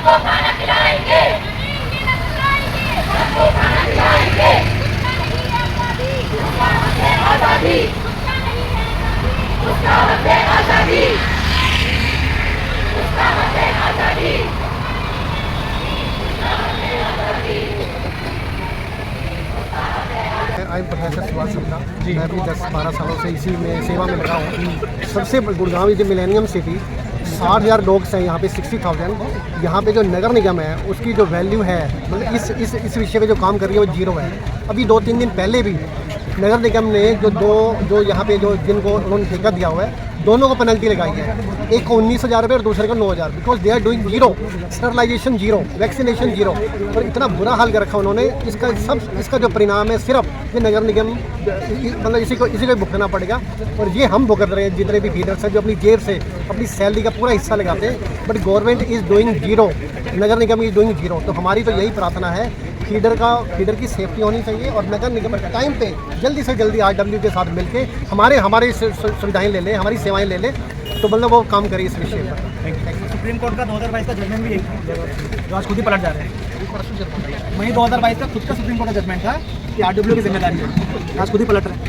सबको खाना खिलाएंगे, सबको खाना खिलाएंगे। उसका वक्त है आजादी, उसका वक्त है आजादी, उसका वक्त है आजादी, उसका वक्त है आजादी। I am professor Subhash Sapra. मैं भी 10-12 सालों से इसी में सेवा में लगा हूँ। सबसे Gurgaon is millennium city, 60,000 dogs हैं यहाँ पे, 60,000। यहाँ पे जो नगर निगम है उसकी जो वैल्यू है, मतलब इस विषय पे जो काम कर रही है वो जीरो है। अभी 2-3 दिन पहले भी नगर निगम ने जो यहाँ पे जो जिनको उन्होंने ठेका दिया हुआ है, दोनों को पेनल्टी लगाई है। एक को 19,000 रुपये और दूसरे को 9,000, because they are doing zero, sterilisation zero, vaccination zero. और इतना बुरा हाल कर रखा उन्होंने। इसका जो परिणाम है सिर्फ ये नगर निगम, मतलब इसी को भुगतना पड़ेगा। और ये हम भुगत रहे हैं, जितने भी फीडर्स हैं जो अपनी जेब से अपनी सैलरी का पूरा हिस्सा लगाते हैं। But government is doing zero, Nagar Nigam is doing zero. तो हमारी तो यही प्रार्थना है, फीडर की सेफ्टी होनी चाहिए और नगर निगम टाइम पे जल्दी से जल्दी RW के साथ मिलके हमारे सुविधाएं ले लें, हमारी सेवाएं ले लें, तो मतलब वो काम करिए इस विषय पर। सुप्रीम कोर्ट का 2022 का जजमेंट भी एक जो आज खुद ही पलट जा रहे हैं। वही 2022 का खुद का सुप्रीम कोर्ट का जजमेंट था कि RW की जिम्मेदारी है, आज खुद ही पलट रहे हैं।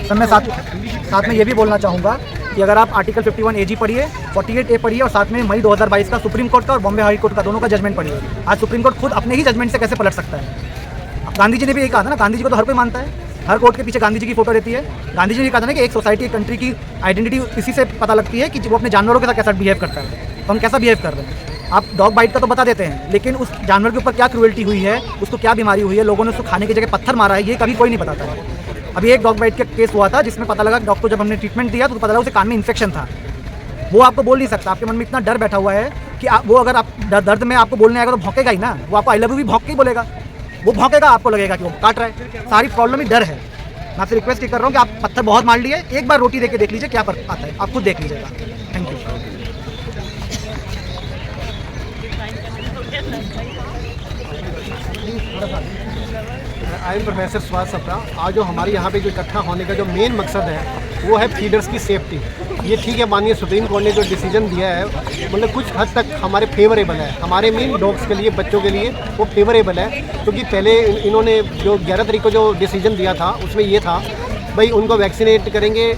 सर मैं साथ में ये भी बोलना चाहूँगा कि अगर आप आर्टिकल 51 AG पढ़िए, 48 A पढ़िए और साथ में मई 2022 का सुप्रीम कोर्ट का और बॉम्बे हाई कोर्ट का दोनों का जजमेंट पढ़िए। आज सुप्रीम कोर्ट खुद अपने ही जजमेंट से कैसे पलट सकता है। गांधी जी ने भी यही कहा था ना, गांधी जी को तो हर कोई मानता है, हर कोर्ट के पीछे गांधी जी की फोटो रहती है। गांधी जी ने कहा था ना कि एक सोसाइटी, एक कंट्री की आइडेंटिटी इसी से पता लगती है कि वो अपने जानवरों के साथ कैसा बिहेव करता है। तो हम कैसा बिहेव कर रहे हैं। आप डॉग बाइट का तो बता देते हैं, लेकिन उस जानवर के ऊपर क्या क्रूएल्टी हुई है, उसको क्या बीमारी हुई है, लोगों ने उसको खाने की जगह पत्थर मारा है, ये कभी कोई नहीं बताता है। अभी एक डॉग बाइट का केस हुआ था जिसमें पता लगा, डॉग को जब हमने ट्रीटमेंट दिया तो पता लगा उसे कान में इन्फेक्शन था। वो आपको बोल नहीं सकता, आपके मन में इतना डर बैठा हुआ है कि वो अगर आप दर्द में आपको बोलने आएगा तो भौंकेगा ही ना। वो आपको आई लव यू भी भौंक के ही बोलेगा, वो भौंकेगा, आपको लगेगा कि वो काट रहा है। सारी प्रॉब्लम ही डर है। मैं आपसे रिक्वेस्ट ही कर रहा हूँ कि आप पत्थर बहुत मार लिए, एक बार रोटी देके देख लीजिए क्या फर्क आता है, आप खुद देख लीजिएगा। Thank you. I am professor Subhash Sapra. आज जो हमारे यहाँ पे जो इकट्ठा होने का जो मेन मकसद है वो है फीडर्स की सेफ्टी। ये ठीक है, माननीय सुप्रीम कोर्ट ने जो डिसीजन दिया है मतलब कुछ हद तक हमारे फेवरेबल है, हमारे मेन डॉग्स के लिए, बच्चों के लिए वो फेवरेबल है। क्योंकि पहले इन्होंने जो 11 तारीख को जो डिसीजन दिया था उसमें ये था भाई उनको वैक्सीनेट करेंगे,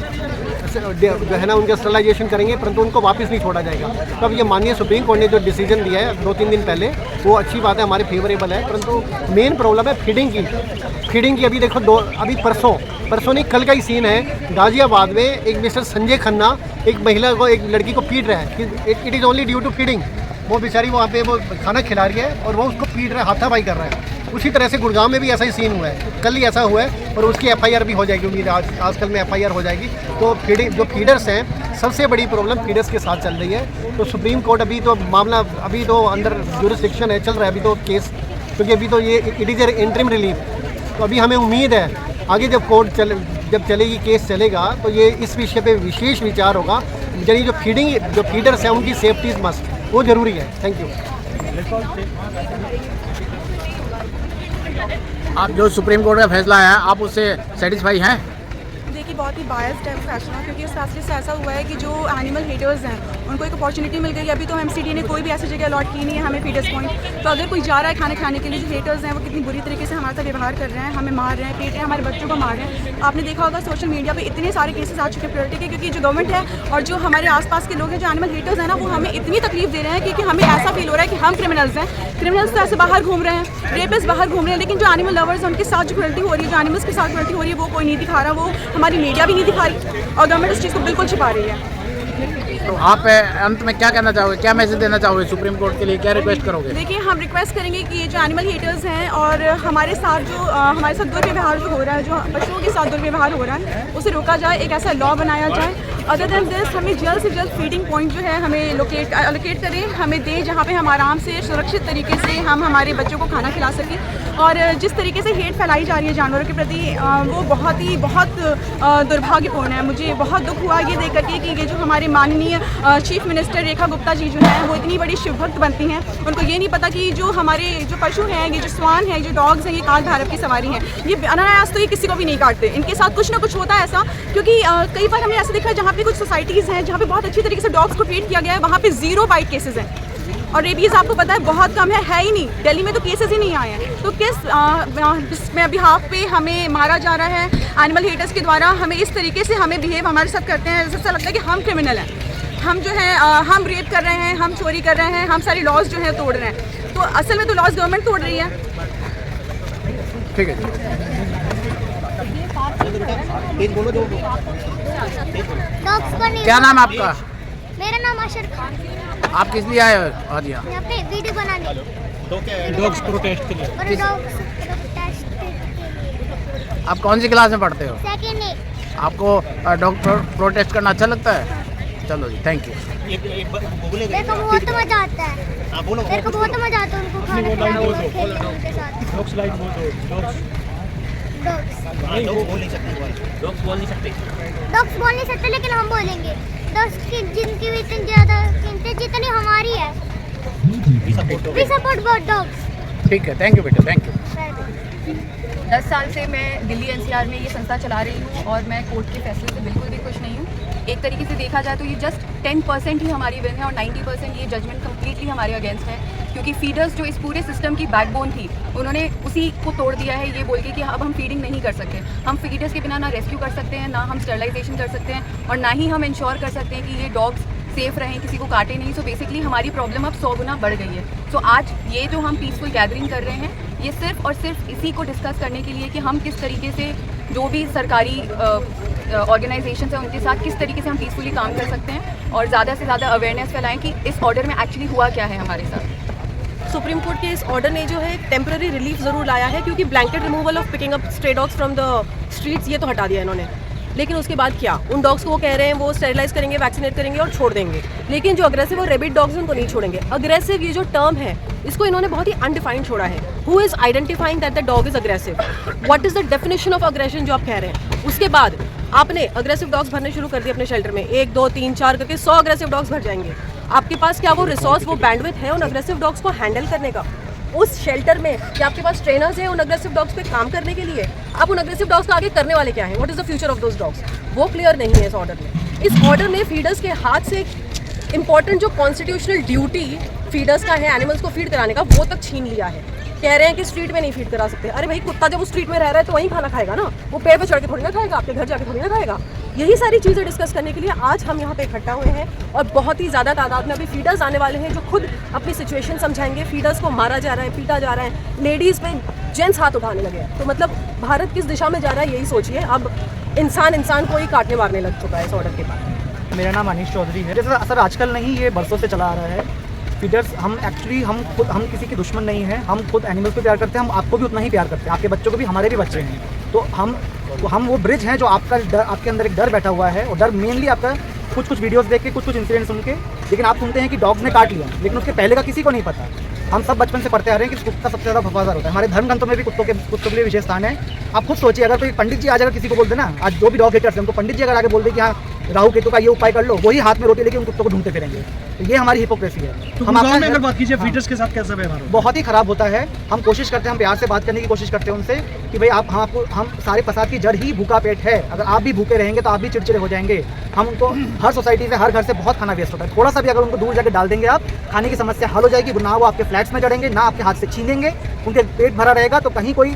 जो है ना उनका स्टरलाइजेशन करेंगे, परंतु उनको वापस नहीं छोड़ा जाएगा। तो अब ये माननीय सुप्रीम कोर्ट ने जो डिसीजन दिया है 2-3 दिन पहले, वो अच्छी बात है, हमारे फेवरेबल है। परंतु मेन प्रॉब्लम है फीडिंग की। अभी देखो अभी परसों नहीं कल का ही सीन है, गाजियाबाद में एक मिस्टर संजय खन्ना एक महिला को, एक लड़की को पीट रहा है कि it is only due to feeding. वो बेचारी वहाँ पे वो खाना खिला रही है और वो उसको पीट रहा है, हाथापाई कर रहा है। उसी तरह से गुड़गांव में भी ऐसा ही सीन हुआ है, कल ही ऐसा हुआ है और उसकी FIR भी हो जाएगी, उम्मीद आजकल में FIR हो जाएगी। तो जो फीडर्स हैं, सबसे बड़ी प्रॉब्लम फीडर्स के साथ चल रही है। तो सुप्रीम कोर्ट अभी तो मामला अभी तो अंडर ज्यूरिसडिक्शन है, चल रहा है अभी तो केस, क्योंकि अभी तो ये इट इज़ इंटरिम रिलीफ। तो अभी हमें उम्मीद है आगे जब कोर्ट जब चलेगी, केस चलेगा, तो ये इस विषय पे विशेष विचार होगा। यानी जो फीडर्स हैं उनकी सेफ्टी इज मस्ट, वो ज़रूरी है। Thank you. आप जो सुप्रीम कोर्ट का फैसला है, आप उससे सेटिस्फाई हैं? देखिए बहुत ही बायस्ड है फैसला, क्योंकि इस फैसले से ऐसा हुआ है कि जो एनिमल हेटर्स हैं उनको एक अपॉर्चुनिटी मिल गई। अभी तो MCD ने कोई भी ऐसी जगह अलॉट की नहीं है हमें फीडर्स पॉइंट। तो अगर कोई जा रहा है खाना खाने के लिए, जो हेटर्स हैं वो कितनी बुरी तरीके से हमारे साथ व्यवहार कर रहे हैं, हमें मार रहे हैं, पीट रहे हैं, हमारे बच्चों को मार रहे हैं। आपने देखा होगा सोशल मीडिया पे इतने सारे केसेस आ चुके हैं प्योरिटी के, क्योंकि जो गवर्नमेंट है और जो हमारे आसपास के लोग हैं, जो एनिमल हेटर्स हैं ना, वो हमें इतनी तकलीफ दे रहे हैं कि हमें ऐसा फील हो रहा है कि हम क्रिमिनल्स हैं। क्रिमिनल्स तो ऐसे बाहर घूम रहे हैं, रेपिस्ट बाहर घूम रहे हैं, लेकिन जो एनिमल लवर्स हैं उनके साथ जो क्रुएल्टी हो रही है, जो एनिमल्स के साथ क्रुएल्टी हो रही है, वो कोई नहीं दिखा रहा, वो हमारी मीडिया भी नहीं दिखा रही और गवर्नमेंट इस चीज़ को बिल्कुल छिपा रही है। तो आप अंत में क्या कहना चाहोगे, क्या मैसेज देना चाहोगे सुप्रीम कोर्ट के लिए, क्या रिक्वेस्ट करोगे? देखिए हम रिक्वेस्ट करेंगे कि ये जो एनिमल हेटर्स हैं और हमारे साथ दुर्व्यवहार जो हो रहा है, जो पशुओं के साथ दुर्व्यवहार हो रहा है, उसे रोका जाए, एक ऐसा लॉ बनाया जाए। अदर देन दिस हमें जल्द से जल्द फीडिंग पॉइंट जो है हमें एलोकेट करें, हमें दें, जहाँ पे हम आराम से सुरक्षित तरीके से हम हमारे बच्चों को खाना खिला सकें। और जिस तरीके से हेट फैलाई जा रही है जानवरों के प्रति, वो बहुत दुर्भाग्यपूर्ण है। मुझे बहुत दुख हुआ ये देख करके कि ये जो हमारे माननीय चीफ मिनिस्टर रेखा गुप्ता जी जो हैं, वो इतनी बड़ी शिवभक्त बनती हैं, उनको ये नहीं पता कि जो हमारे जो पशु हैं, ये जो स्वान है, जो डॉग्स हैं, ये काल भैरव की सवारी हैं। ये अनायास तो ये किसी को भी नहीं काटते, इनके साथ कुछ ना कुछ होता है ऐसा। क्योंकि कई बार हमने ऐसा देखा है जहाँ पे कुछ सोसाइटीज़ हैं जहाँ पे बहुत अच्छी तरीके से डॉग्स को ट्रीट किया गया है, वहाँ पे 0 बाइट केसेस हैं। और रेबीज़ आपको पता है बहुत कम है ही नहीं, दिल्ली में तो केसेस ही नहीं आए हैं। तो किस बिहाफ पे हमें मारा जा रहा है एनिमल हेटर्स के द्वारा, हमें इस तरीके से हमें बिहेव हमारे साथ करते हैं, ऐसा लगता है कि हम क्रिमिनल हैं, हम जो है हम रेप कर रहे हैं, हम चोरी कर रहे हैं, हम सारी लॉज जो है तोड़ रहे हैं। तो असल में तो लॉज गवर्नमेंट तोड़ रही है। ठीक है। क्या नाम है आपका? मेरा नाम अशर खान। आप किस लिए आए हो आज यहाँ? यहाँ पे वीडियो बनाने डॉग्स प्रोटेस्ट के लिए। और डॉग्स प्रोटेस्ट के लिए। आप कौन सी क्लास में पढ़ते हो? सेकेंड है। आपको डॉग प्रोटेस्ट करना अच्छा लगता है? चलो जी, थैंक यू। मेरे को बहुत मजा आता है। मेरे को बहुत मजा आता है उनको खाना खिलाने और खेलने में उनके साथ। डॉग्स लाइक बोल दो। डॉग्स डॉग्स बोल नहीं सकते लेकिन हम बोलेंगे। डॉग्स की जिनकी भी इतनी ज़्यादा कीमत है जितनी हमारी है। We support both dogs. ठीक है, थैंक यू बेटा, थैंक यू। 10 साल से मैं दिल्ली एनसीआर में ये संस्था चला रही हूँ और मैं कोर्ट के फैसले से बिल्कुल भी खुश नहीं हूँ। एक तरीके से देखा जाए तो ये जस्ट 10% ही हमारी विन है और 90% ये जजमेंट कम्प्लीटली हमारे अगेंस्ट है, क्योंकि फीडर्स जो इस पूरे सिस्टम की बैकबोन थी उन्होंने उसी को तोड़ दिया है, ये बोल के कि अब हम फीडिंग नहीं कर सकते। हम फीडर्स के बिना ना रेस्क्यू कर सकते हैं, ना हम स्टरलाइजेशन कर सकते हैं और ना ही हम इंश्योर कर सकते हैं कि ये डॉग्स सेफ रहें, किसी को काटे नहीं। सो बेसिकली हमारी प्रॉब्लम अब 100 गुना बढ़ गई है। सो आज ये जो हम पीसफुल गैदरिंग कर रहे हैं ये सिर्फ और सिर्फ इसी को डिस्कस करने के लिए कि हम किस तरीके से जो भी सरकारी ऑर्गेनाइजेशन है उनके साथ किस तरीके से हम पीसफुली काम कर सकते हैं और ज़्यादा से ज़्यादा अवेयरनेस फैलाएं कि इस ऑर्डर में एक्चुअली हुआ क्या है हमारे साथ। सुप्रीम कोर्ट के इस ऑर्डर ने जो है टेम्पररी रिलीफ ज़रूर लाया है, क्योंकि blanket removal of picking up stray dogs from the streets ये तो हटा दिया इन्होंने, लेकिन उसके बाद क्या? उन डॉग्स को वो कह रहे हैं वो स्टेरिलाइज करेंगे, वैक्सीनेट करेंगे और छोड़ देंगे, लेकिन जो अग्रेसिव और रेबिड डॉग्स हैं उनको नहीं छोड़ेंगे। अग्रेसिव ये जो टर्म है इसको इन्होंने बहुत ही अनडिफाइंड छोड़ा है। Who is identifying that the dog is aggressive? What is the definition of aggression जो आप कह रहे हैं? उसके बाद आपने अग्रेसिव डॉग्स भरने शुरू कर दिए अपने शेल्टर में, 1 2 3 4 करके 100 अग्रेसिव डॉग्स भर जाएंगे। आपके पास क्या वो रिसोर्स, वो बैंडविड्थ है उन अग्रेसिव डॉग्स को हैंडल करने का? उस शेल्टर में क्या आपके पास ट्रेनर्स हैं उन अग्रेसिव डॉग्स पे काम करने के लिए? आप उन अग्रेसिव डॉग्स का आगे करने वाले क्या हैं? What is the future of those dogs? वो क्लियर नहीं है इस ऑर्डर में। इस ऑर्डर ने फीडर्स के हाथ से इंपॉर्टेंट जो कॉन्स्टिट्यूशनल ड्यूटी फीडर्स का है एनिमल्स को फीड कराने का, वो तक छीन लिया है। कह रहे हैं कि स्ट्रीट में नहीं फीड करा सकते। अरे भाई, कुत्ता जब उस स्ट्रीट में रह रहा है तो वहीं खाना खाएगा ना, वो पेड़ पे चढ़ के थोड़ी ना खाएगा, आपके घर जाके थोड़ी ना खाएगा। यही सारी चीज़ें डिस्कस करने के लिए आज हम यहाँ पे इकट्ठा हुए हैं और बहुत ही ज़्यादा तादाद में अभी फीडर्स आने वाले हैं जो खुद अपनी सिचुएशन समझाएंगे। फीडर्स को मारा जा रहा है, पीटा जा रहा है, लेडीज़ पे जेंट्स हाथ उठाने लगे हैं। तो मतलब भारत किस दिशा में जा रहा है यही सोचिए। अब इंसान को ही काटने मारने लग चुका है इस ऑर्डर के बाद। मेरा नाम अनीश चौधरी है। जैसे सर आजकल नहीं, ये बरसों से चला आ रहा है। फीडर्स हम किसी के दुश्मन नहीं हैं, हम खुद एनिमल्स को प्यार करते हैं, हम आपको भी उतना ही प्यार करते हैं, आपके बच्चों को भी, हमारे भी बच्चे हैं। तो हम वो ब्रिज हैं जो आपके अंदर एक डर बैठा हुआ है, और डर मेनली आपका कुछ वीडियोस देख के, कुछ इंसिडेंट्स सुन के। लेकिन आप सुनते हैं कि डॉग्स ने काट लिया, लेकिन उसके पहले का किसी को नहीं पता। हम सब बचपन से पढ़ते आ रहे हैं कि कुत्ता सबसे ज़्यादा वफादार होता है। हमारे धर्म ग्रंथों में भी कुत्तों के लिए विशेष स्थान है। आप खुद सोचिए, अगर कोई पंडित जी आज अगर किसी को बोल देना, आज जो भी डॉग हेटर्स हैं उनको पंडित जी अगर आगे बोल दे कि हाँ राहु केतु का ये उपाय कर लो, वही हाथ में रोटी लेके उन कुत्तों को ढूंढते फिरेंगे। तो ये हमारी हिपोक्रेसी है। तो हम आपका अगर बात कीजिए फीडर्स के साथ कैसा व्यवहार होता है? बहुत ही खराब होता है। हम कोशिश करते हैं, हम प्यार से बात करने की कोशिश करते हैं उनसे कि भाई हम सारे फसाद की जड़ ही भूखा पेट है। अगर आप भी भूखे रहेंगे तो आप भी चिड़चिड़े हो जाएंगे। हम उनको हर सोसाइटी से, हर घर से बहुत खाना वेस्ट होता है। थोड़ा सा भी अगर उनको दूर जाकर डाल देंगे आप, खाने की समस्या हल हो जाएगी। ना वो आपके फ्लैट्स में चढ़ेंगे, ना आपके हाथ से छीनेंगे, उनके पेट भरा रहेगा, तो कहीं कोई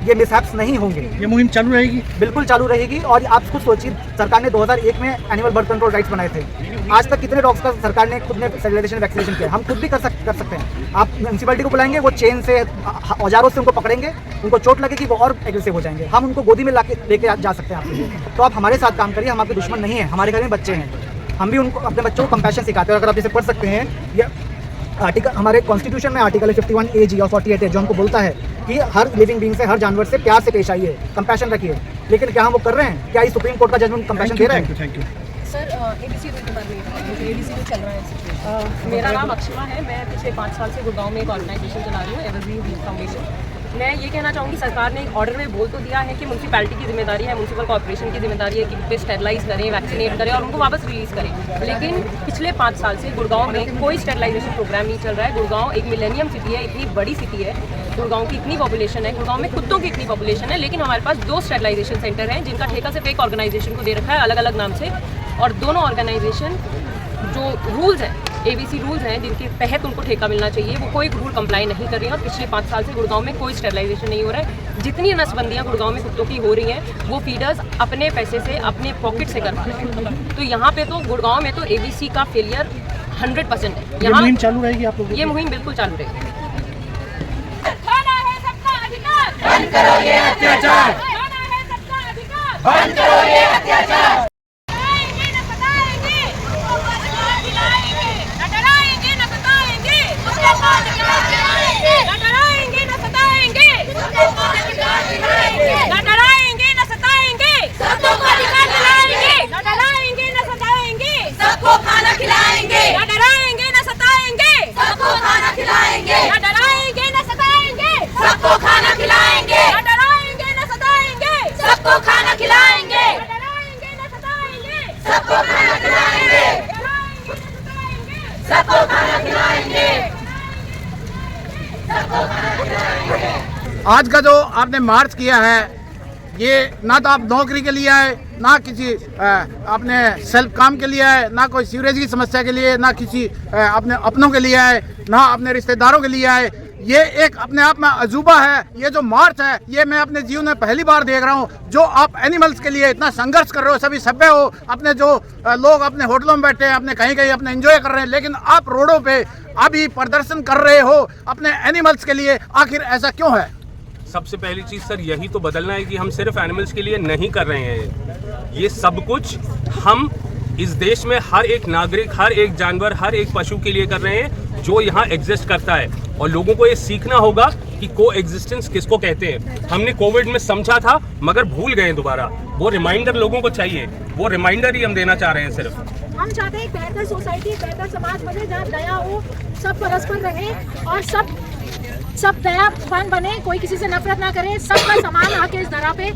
ये मिसहैप्स नहीं होंगे। ये मुहिम चालू रहेगी? बिल्कुल चालू रहेगी। और आप खुद सोचिए, सरकार ने 2001 में एनिमल बर्थ कंट्रोल राइट्स बनाए थे। आज तक कितने डॉग्स का सरकार ने खुद ने स्टेरिलाइजेशन वैक्सीनेशन किया? हम खुद भी कर सकते हैं। आप म्यूनसिपैलिटी को बुलाएंगे, वो चेन से, औजारों से उनको पकड़ेंगे, उनको चोट लगेगी, वो और एग्रेसिव हो जाएंगे। हम उनको गोदी में लेके जा सकते हैं आपके। तो आप हमारे साथ काम करिए, हम आपके दुश्मन नहीं हैं। हमारे घर में बच्चे हैं, हम भी उनको, अपने बच्चों को कंपैशन सिखाते हैं। अगर आप इसे पढ़ सकते हैं, ये आर्टिकल हमारे कॉन्स्टिट्यूशन में आर्टिकल 51A और 48 है, जो हमको बोलता है कि हर लिविंग बीइंग से, हर जानवर से प्यार से पेश आइए, कंपैशन रखिए। लेकिन क्या हम वो कर रहे हैं? क्या ये सुप्रीम कोर्ट का जजमेंट कंपैशन दे रहा है? Thank you. सर ABC के बारे में, ABC जो चल रहा है, मेरा नाम अक्षमा है। मैं पिछले 5 साल से गुड़गांव में एक ऑर्गेनाइजेशन चला रही हूँ, एवरग्रीन हील फाउंडेशन। मैं ये कहना चाहूँगी, सरकार ने एक ऑर्डर में बोल तो दिया है कि म्यूनसिपैलिटी की जिम्मेदारी है, म्यूनसिपल कॉर्पोरेशन की जिम्मेदारी है कि पे स्टेरिलाइज करें, वैक्सीनेट करें और उनको वापस रिलीज़ करें। लेकिन पिछले 5 साल से गुड़गांव में कोई स्टेरिलाइजेशन प्रोग्राम नहीं चल रहा है। गुड़गांव एक मिलेनियम सिटी है, इतनी बड़ी सिटी है, गुड़गांव की इतनी पॉपुलेशन है, गुड़गांव में कुत्तों की इतनी पॉपुलेशन है, लेकिन हमारे पास 2 स्टेरिलाइजेशन सेंटर हैं जिनका ठेका सिर्फ एक ऑर्गेनाइजेशन को दे रखा है अलग अलग नाम से, और दोनों ऑर्गेनाइजेशन जो रूल्स हैं, ABC रूल्स हैं जिनके तहत उनको ठेका मिलना चाहिए, वो कोई रूल कंप्लाई नहीं कर रही है। और पिछले 5 साल से गुड़गांव में कोई स्टेरिलाइजेशन नहीं हो रहा है। जितनी नसबंदियाँ गुड़गांव में कुत्तों की हो रही हैं वो फीडर्स अपने पैसे से, अपने पॉकेट से कर रहे हैं। तो यहाँ पे तो गुड़गांव में तो ABC का फेलियर 100% है। ये मुहिम चालू रहेगी आप लोगों की? ये मुहिम बिल्कुल चालू रहेगी। बंद करो ये अत्याचार, बंद करो ये अत्याचार। सबको खाना खिलाएंगे, न डराएंगे न सताएंगे, सबको खाना खिलाएंगे, न डराएंगे न सताएंगे, सबको खाना खिलाएंगे, न डराएंगे न सताएंगे, सबको खाना खिलाएंगे, न डराएंगे न सताएंगे, सबको खाना खिलाएंगे, सबको खाना खिलाएंगे, सबको खाना खिलाएंगे। आज का जो आपने मार्च किया है, ये ना तो आप नौकरी के लिए आए, ना किसी अपने सेल्फ काम के लिए आए, ना कोई सीवरेज की समस्या के लिए, ना किसी अपने अपनों के लिए आए, ना अपने रिश्तेदारों के लिए आए। ये एक अपने आप में अजूबा है। ये जो मार्च है, ये मैं अपने जीवन में पहली बार देख रहा हूँ। जो आप एनिमल्स के लिए इतना संघर्ष कर रहे हो, सभी सभ्य हो, अपने जो लोग अपने होटलों में बैठे हैं, अपने कहीं कहीं अपने एंजॉय कर रहे हैं, लेकिन आप रोडों पे अभी प्रदर्शन कर रहे हो अपने एनिमल्स के लिए। आखिर ऐसा क्यों है? सबसे पहली चीज़ सर यही तो बदलना है कि हम सिर्फ एनिमल्स के लिए नहीं कर रहे हैं। ये सब कुछ हम इस देश में हर एक नागरिक, हर एक जानवर, हर एक पशु के लिए कर रहे हैं जो यहाँ एग्जिस्ट करता है। और लोगों को ये सीखना होगा कि को एग्जिस्टेंस किसको कहते हैं। हमने कोविड में समझा था मगर भूल गए दोबारा। वो रिमाइंडर लोगों को चाहिए, वो रिमाइंडर ही हम देना चाह रहे हैं। सिर्फ हम चाहते हैं एक बेहतर सोसाइटी, बेहतर समाज बने जहाँ दया हो, सब परस्पर रहे और सब दयावान बने, कोई किसी से नफरत ना करे, सबका समान आके इस धरा पे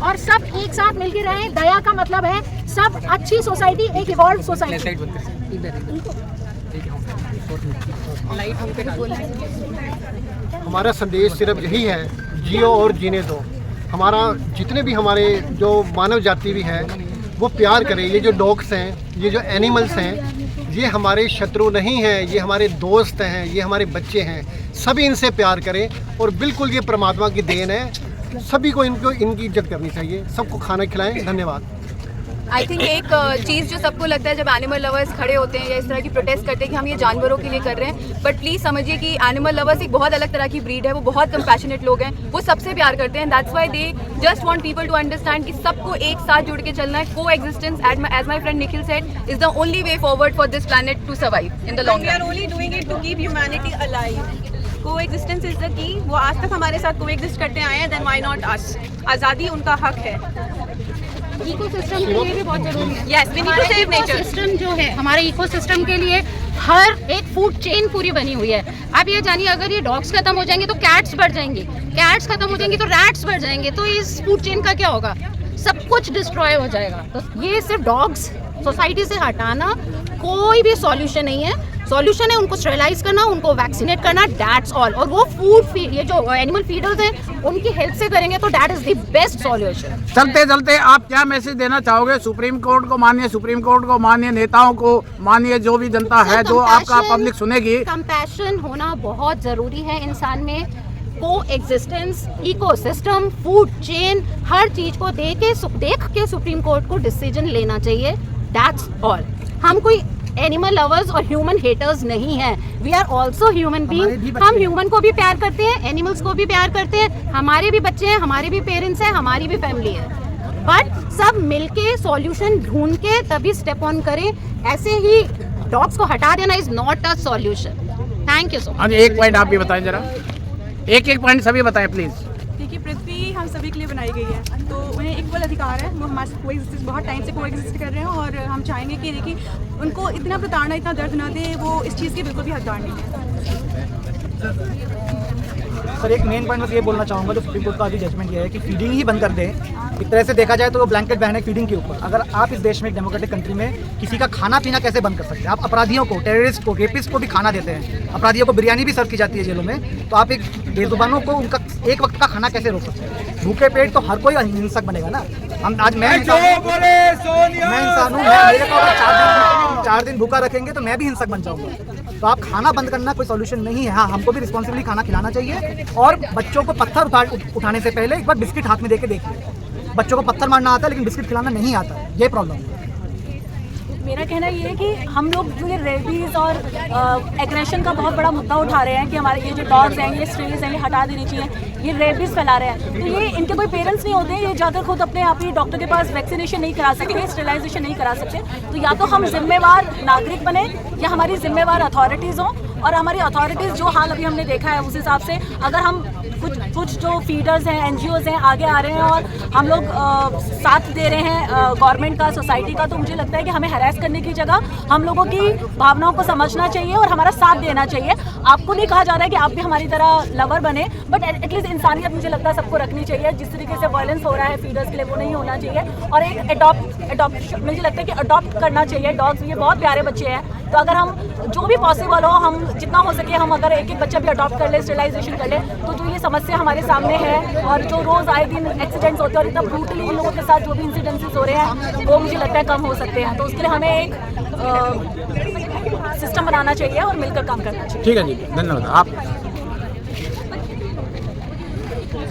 और सब एक साथ मिलकर रहें। दया का मतलब है सब अच्छी सोसाइटी, एक इवॉल्व सोसाइटी। हमारा संदेश सिर्फ यही है, जियो और जीने दो। हमारा जितने भी हमारे जो मानव जाति भी है वो प्यार करें। ये जो डॉग्स हैं, ये जो एनिमल्स हैं, ये हमारे शत्रु नहीं हैं, ये हमारे दोस्त हैं, ये हमारे बच्चे हैं। सभी इनसे प्यार करें और बिल्कुल ये परमात्मा की देन है। सभी को इनकी इज्जत करनी चाहिए। सबको खाना खिलाएं। धन्यवाद। आई थिंक एक चीज़ जो सबको लगता है जब एनिमल लवर्स खड़े होते हैं या इस तरह की प्रोटेस्ट करते हैं कि हम ये जानवरों के लिए कर रहे हैं, बट प्लीज़ समझिए कि एनिमल लवर्स एक बहुत अलग तरह की ब्रीड है। वो बहुत कंपैशनेट लोग हैं, वो सबसे प्यार करते हैं। That's why they just want people to understand कि सबको एक साथ जुड़ के चलना है। Coexistence as my friend Nikhil said is the only way forward for this planet to survive in the long run. Only doing it to keep humanity alive. Coexistence is the key. वो आज तक हमारे साथ को exist करते आए हैं, then why not us. आज़ादी उनका हक है। इकोसिस्टम के लिए भी बहुत जरूरी है। Yes, we need to save nature. Ecosystem जो है, हमारे इकोसिस्टम के लिए हर एक फूड चेन पूरी बनी हुई है। आप ये जानिए, अगर ये डॉग्स खत्म हो जाएंगे तो कैट्स बढ़ जाएंगे, कैट्स खत्म हो जाएंगे तो रैट्स बढ़ जाएंगे। तो इस फूड चेन का क्या होगा? सब कुछ डिस्ट्रॉय हो जाएगा। तो ये सिर्फ डॉग्स सोसाइटी से हटाना कोई भी सॉल्यूशन नहीं है। सॉल्यूशन है उनको स्टेरिलाइज करना, उनको वैक्सीनेट करना, दैट्स ऑल। और वो फूड फीड, ये जो एनिमल फीडर्स हैं उनकी हेल्प से करेंगे तो that is the best solution. चलते चलते आप क्या मैसेज देना चाहोगे? सुप्रीम कोर्ट को मानिए, सुप्रीम कोर्ट को मानिए, नेताओं को मानिए, जो भी जनता है, जो आपका पब्लिक सुनेगी। कंपैशन होना बहुत जरूरी है इंसान में। को एग्जिस्टेंस, इकोसिस्टम, फूड चेन, हर चीज को देख के सुप्रीम कोर्ट को डिसीजन लेना चाहिए। That's all. हम कोई एनिमल लवर्स और ह्यूमन हेटर्स नहीं हैं। We are also human being. हम ह्यूमन को भी प्यार करते हैं, एनिमल्स को भी प्यार करते हैं। हमारे भी बच्चे हैं, हमारे भी पेरेंट्स हैं, हमारी भी फैमिली है। बट सब मिलके सॉल्यूशन ढूंढ के तभी स्टेप ऑन करें। ऐसे ही डॉग्स को हटा देना is not a solution. Thank you so much. हाँ जी, एक पॉइंट आप भी बताएं जरा। एक पॉइंट सभी बताएं प्लीज। देखिए, पृथ्वी हम सभी के लिए बनाई गई है, तो उन्हें इक्वल अधिकार है। वो हमारे को एग्जिस्ट बहुत टाइम से को एग्जिस्ट कर रहे हैं और हम चाहेंगे कि देखिए उनको इतना प्रताड़ना, इतना दर्द ना दे। वो इस चीज़ के बिल्कुल भी हकदार नहीं है। सर, एक मेन पॉइंट मैं ये बोलना चाहूँगा, जो सुप्रीम कोर्ट का अभी जजमेंट ये है कि फीडिंग ही बंद कर दें। एक तरह से देखा जाए तो वो ब्लैंकेट बैन है फीडिंग के ऊपर। अगर आप इस देश में, एक डेमोक्रेटिक कंट्री में, किसी का खाना पीना कैसे बंद कर सकते हैं? आप अपराधियों को, टेररिस्ट को, रेपिस्ट को भी खाना देते हैं। अपराधियों को बिरयानी भी सर्व की जाती है जेलों में। तो आप एक बेजुबानों को उनका एक वक्त का खाना कैसे रोक सकते हैं? भूखे पेट तो हर कोई हिंसक बनेगा ना। हम आज मैं इंसान हूँ, मेरे को 4 दिन 4 दिन भूखा रखेंगे तो मैं भी हिंसक बन जाऊंगा। तो आप खाना बंद करना कोई सॉल्यूशन नहीं है। हाँ, हमको भी रिस्पॉन्सिबली खाना खिलाना चाहिए और बच्चों को पत्थर उठाने से पहले एक बार बिस्किट हाथ में दे के देखिए। बच्चों को पत्थर मारना आता है लेकिन बिस्किट खिलाना नहीं आता, ये प्रॉब्लम है। मेरा कहना ये है कि हम लोग ये रेबीज़ और एग्रेशन का बहुत बड़ा मुद्दा उठा रहे हैं कि हमारे ये जो डॉग्स हैं, ये स्ट्रेज हैं, ये हटा देनी चाहिए, ये रेबीज़ फैला रहे हैं। तो ये इनके कोई पेरेंट्स नहीं होते, ये जाकर खुद अपने आप ही डॉक्टर के पास वैक्सीनेशन नहीं करा सकते, स्टेरिलाइजेशन नहीं करा सकते। तो या तो हम जिम्मेवार नागरिक बने या हमारी जिम्मेवार अथॉरिटीज़ हों, और हमारी अथॉरिटीज़ जो हाल अभी हमने देखा है उस हिसाब से अगर हम कुछ जो फीडर्स हैं, NGOs हैं, आगे आ रहे हैं और हम लोग साथ दे रहे हैं गवर्नमेंट का, सोसाइटी का, तो मुझे लगता है कि हमें हरास करने की जगह हम लोगों की भावनाओं को समझना चाहिए और हमारा साथ देना चाहिए। आपको नहीं कहा जा रहा है कि आप भी हमारी तरह लवर बने, बट एटलीस्ट इंसानियत मुझे लगता है सबको रखनी चाहिए। जिस तरीके से वायलेंस हो रहा है फीडर्स के लिए वो नहीं होना चाहिए। और एक अडॉप्ट मुझे लगता है कि अडॉप्ट करना चाहिए डॉग्स। ये बहुत प्यारे बच्चे हैं, तो अगर हम जो भी पॉसिबल हो, हम जितना हो सके हम अगर एक बच्चा भी अडॉप्ट कर ले, स्टेरिलाइजेशन कर ले, तो जो ये समस्या हमारे सामने है और जो रोज़ आए दिन एक्सीडेंट्स होते हैं और इतना ब्रूटली इन लोगों के साथ जो भी इंसिडेंसेस हो रहे हैं वो मुझे लगता है कम हो सकते हैं। तो उसके लिए हमें एक सिस्टम बनाना चाहिए और मिलकर काम करना चाहिए। ठीक है जी, धन्यवाद। आप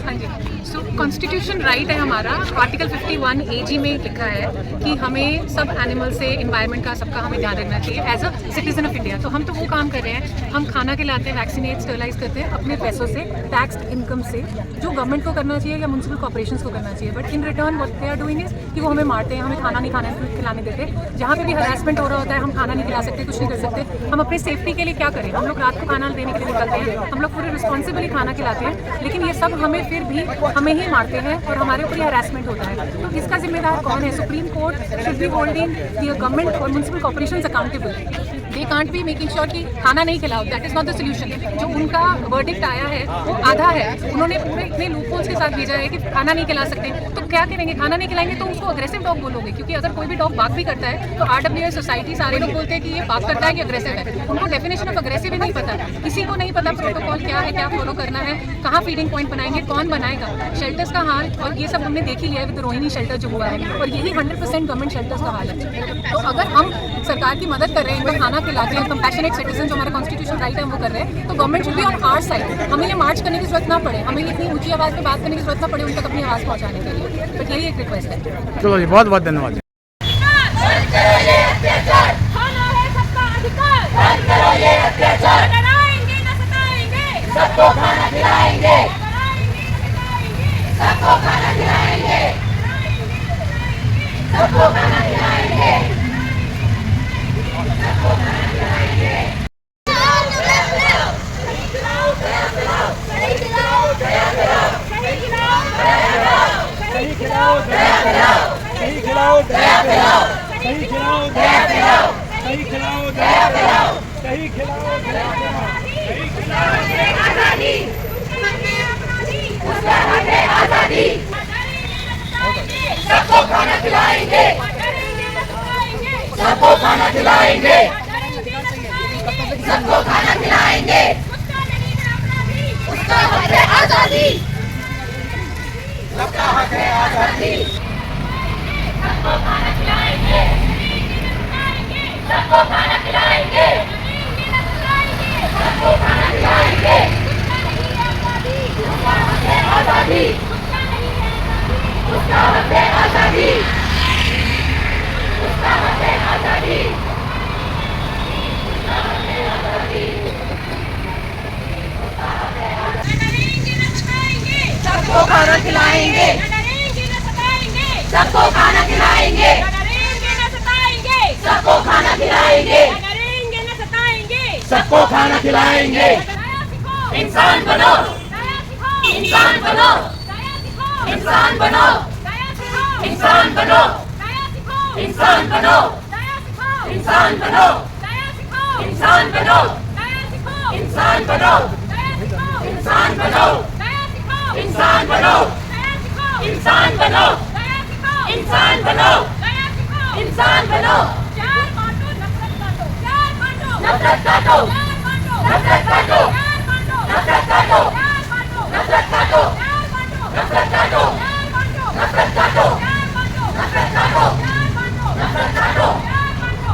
हाँ जी, सो कॉन्स्टिट्यूशन राइट है हमारा, आर्टिकल 51 AG में लिखा है कि हमें सब एनिमल से, इन्वायरमेंट का, सबका हमें ध्यान रखना चाहिए as a citizen of India. तो हम तो वो काम कर रहे हैं, हम खाना खिलाते हैं, वैक्सीनेट, स्टरलाइज करते हैं अपने पैसों से, टैक्स इनकम से, जो गवर्नमेंट को करना चाहिए या म्यूनसिपल कॉर्पोरेशंस को करना चाहिए। But in return what they are doing is कि वो हमें मारते हैं, हमें खाना नहीं खिलाने देते। जहाँ पे भी हरासमेंट हो रहा होता है हम खाना नहीं खिला सकते, कुछ नहीं कर सकते। हम अपनी सेफ्टी के लिए क्या करें? हम लोग रात को खाना देने के लिए निकलते हैं, हम लोग पूरे रिस्पॉन्सिबली खाना खिलाते हैं, लेकिन ये सब हमें फिर भी हमें ही मारते हैं और हमारे ऊपर हरासमेंट होता है। तो इसका जिम्मेदार कौन है? Supreme Court should be holding the government और municipal corporations accountable. They can't be making sure कि खाना नहीं खिलाओ, that is not the solution. जो उनका वर्डिक्ट आया है वो आधा है, उन्होंने पूरे इतने लूपहोल्स के साथ भेजा है कि खाना नहीं खिला सकते। तो क्या करेंगे? खाना नहीं खिलाएंगे तो उसको अग्रेसिव डॉग बोलोगे, क्योंकि अगर कोई भी डॉग बाग भी करता है तो RWA सोसाइटी सारे लोग बोलते हैं कि ये बाग करता है कि अग्रेसिव है। उनको डेफिनेशन ऑफ अग्रेसिव ही नहीं पता, किसी को नहीं पता प्रोटोकॉल क्या है, क्या फॉलो करना है, कहाँ फीडिंग पॉइंट बनाएंगे, कौन बनाएगा, शेल्टर्स का हाल, और ये सब हमने देख ही लिया है विद रोहिणी शेल्टर जो हुआ है, और यही 100% गवर्नमेंट शेल्टर्स का हाल है। तो अगर हम सरकार की मदद कर रहे हैं, इनको खाना खिलाते हैं, कंपैशनेट सिटीजन जो हमारा कॉन्स्टिट्यूशन राइट है वो कर रहे हैं, तो government should be on our side. हमें ये मार्च करने की जरूरत ना पड़े, हमें इतनी ऊंची आवाज़ में बात करने की जरूरत ना पड़े उन तक अपनी आवाज़ पहुँचाने के लिए। बट यही एक रिक्वेस्ट है। चलो जी, बहुत बहुत धन्यवाद। सबको खाना खिलाएंगे, सबको खाना खिलाएंगे, सबको खाना खिलाएंगे, सबको खाना खिलाएंगे। सबको खाना खिलाएंगे, सबको खाना खिलाएंगे, सबको खाना खिलाएंगे, उसका हक है आजादी, सबका हक है आजादी, सबको खाना खिलाएंगे, सबको खाना खिलाएंगे, सबको खाना खिलाएंगे, उसका हक है आजादी, उसका हक है आजादी, उसका हक है आजादी, उसका हक है आजादी, उसका हक है आजादी। सबको खाना खिलाएंगे, सबको खाना खिलाएंगे, सबको खाना खिलाएंगे, सबको खाना खिलाएंगे। इंसान बनो, इंसान बनो, इंसान बनो, इंसान बनो, इंसान बनो, इंसान बनो, इंसान बनो, इंसान बनो, इंसान बनो, इंसान बनो, इंसान बनो, इंसान बनो, इंसान बनो। नफरत काटो, नफरत काटो, नफरत काटो, नफरत काटो, नफरत काटो, नफरत काटो, नफरत काटो, नफरत काटो, नफरत काटो,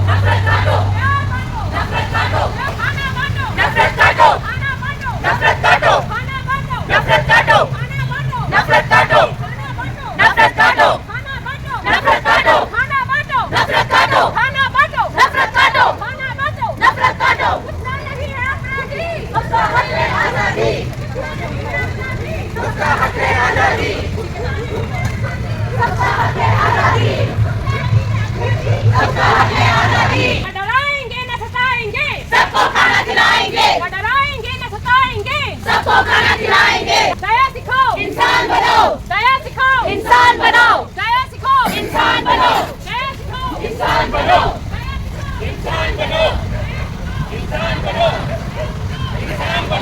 नफरत काटो,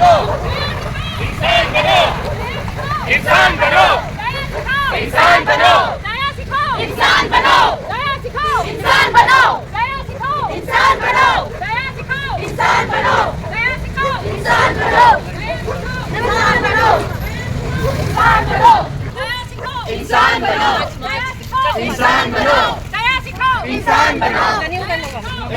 इंसान बनो, इंसान बनो, दया सिखाओ, इंसान बनो, दया सिखाओ, इंसान बनो, दया सिखाओ, इंसान बनो, दया सिखाओ, इंसान बनो, दया सिखाओ, इंसान बनो, इंसान बनो, इंसान बनो, दया सिखाओ, इंसान बनो, दया सिखाओ, इंसान बनो, दया सिखाओ, इंसान बनो,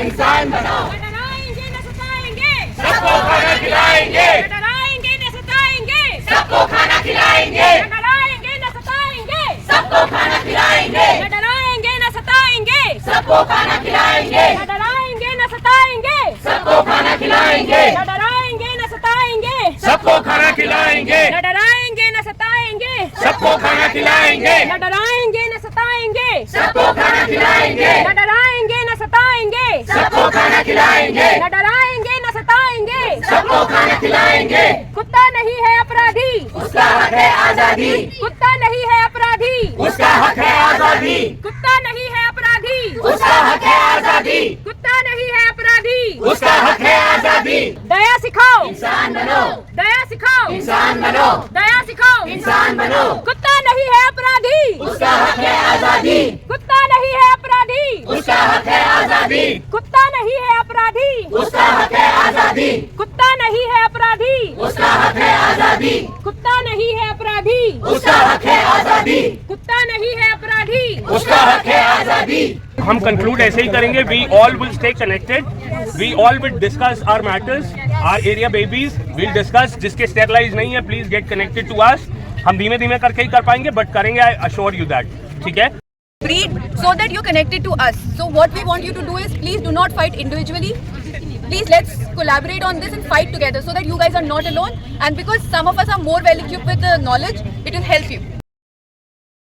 इंसान बनो। डराएंगे न सताएंगे, सबको खाना खिलाएंगे, डराएंगे न सताएंगे, सबको खाना खिलाएंगे, डराएंगे न सताएंगे, सबको खाना खिलाएंगे, डराएंगे न सताएंगे, सबको खाना खिलाएंगे, डराएंगे न सताएंगे, सबको खाना खिलाएंगे, डराएंगे न सताएंगे, सबको खाना खिलाएंगे, डराएंगे न सताएंगे, सबको खाना खिलाएंगे, डराएंगे न सताएंगे, सबको खाना खिलाएंगे, डराएंगे न सताएंगे, सबको खाना खिलाएंगे, डराएंगे न सताएंगे, सबको खाना खिलाएंगे। कुत्ता नहीं है अपराधी, उसका हक है आजादी, कुत्ता नहीं है अपराधी, उसका हक है आजादी, कुत्ता नहीं है अपराधी, उसका हक है आजादी, कुत्ता नहीं है अपराधी, उसका हक है आजादी। दया सिखाओ, इंसान बनो, दया सिखाओ, इंसान बनो, दया सिखाओ, इंसान बनो। कुत्ता नहीं है अपराधी, उसका हक है आजादी, कुत्ता नहीं है अपराधी, उसका हक है आजादी, कुत्ता नहीं है अपराधी, उसका हक है आजादी, कुत्ता नहीं है अपराधी, उसका हक है आजादी, कुत्ता नहीं है अपराधी, उसका हक है आजादी, कुत्ता नहीं है अपराधी, उसका हक है आजादी। हम कंक्लूड ऐसे ही करेंगे, we all will stay connected, we all will discuss our matters, our area babies will discuss. जिसके स्टेरलाइज नहीं है please get connected to us. हम धीमे धीमे करके ही कर पाएंगे बट करेंगे, आई अश्योर यू दैट। ठीक है, breed so that you're connected to us. So what we want you to do is please do not fight individually. Please let's collaborate on this and fight together so that you guys are not alone, and because some of us are more well equipped with the knowledge, it will help you.